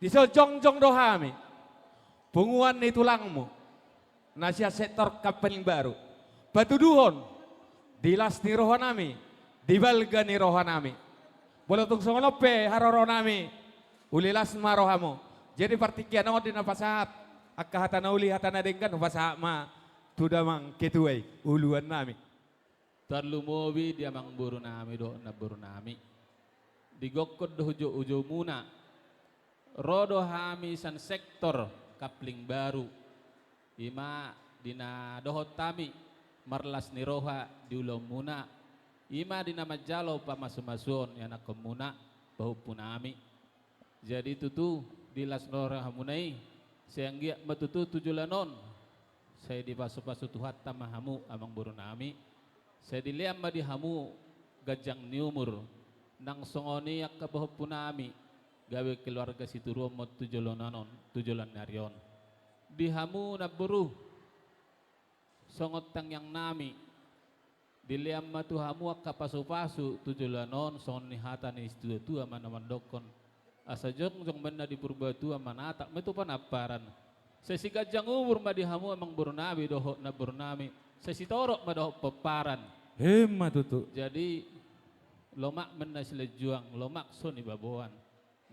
Di sejong-jong dohami. Punguan ni tulangmu. Nasihat sektor kapeling baru. Batu duhon. Dilas ni rohanami. Dibalga ni rohanami. Bolotung songolope haroronami. Ulilas marohamo. Jadi partikian o din napasahat. Akahatan uli hatana dengkan pasahat ma. Tudamang ketuai uluan nami. Tarlumobi dia mang buru nami do na buru nami. Digokod do ujo muna. Rodo hami san sektor kapling baru. Ima dina dohot tami marlas ni roha di ulom muna. Ima dina majalo pa masumasuon yana kemuna bahu punami. Jadi tutu di las nora hamunai sayanggia matutu tujulanon. Saya di pasu-pasu tuhat tamahamu amang buru nami. Saya diliam di hamu gajang ni umur nang songoni yak kabahu punami gawe keluarga situ romot tujulan narion di hamu na buru songot tang yang nami diliam tu hamu ak kapasu-pasu tujulanon songoni hata ni istu tu aman dokon asa jong benda di purba tu aman atak metu panaparan saya si gajang umur di hamu amang buru nami doho na buru nami saya si torok madoh peparan. Hema tutu. Jadi lomak menasile juang, lomak soni baboan.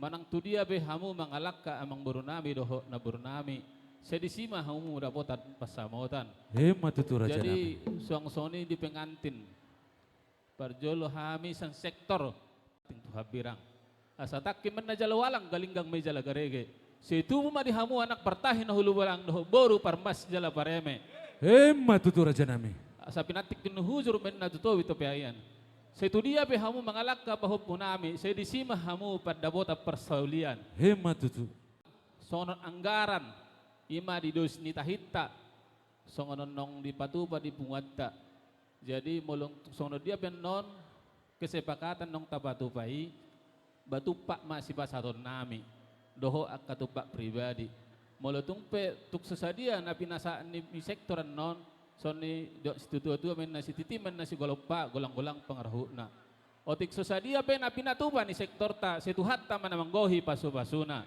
Manang tu dia be hamu mangalaka amang burunami doho na burunami. Saya disima hamu dapotan pasamotan. Hema tutu raja. Jadi suang soni di pengantin. Parjolo hami san sektor tintu habirang. Asa takim menajalo walang galinggang mejala garege. Situ mah di hamu anak pertahin hulu walang doho boru parmas jala pareme. Hema tutu raja nami. Asa pinatik kinu hujur menna tuto wito peayan. Setu dia be hamu mangalaka bahop punami. Saya disima hamu pada bota persaulian. Hema tutu. Sonon anggaran ima di dos ni tahita. Songonon nong di patupa di pungatta. Jadi molong sono dia benon kesepakatan nong tapatupai batupak masih pasaton nami. Doho akatupak pribadi. Molo tungpe tuk sesadia na pinasaan ni sektoran non soni do situ-tua men nasi titiman nasi golopa golang-golang pangarahuna. Otik sesadia pe na pinatuba ni sektor ta setuhat ta manamanggohi pasu-pasuna.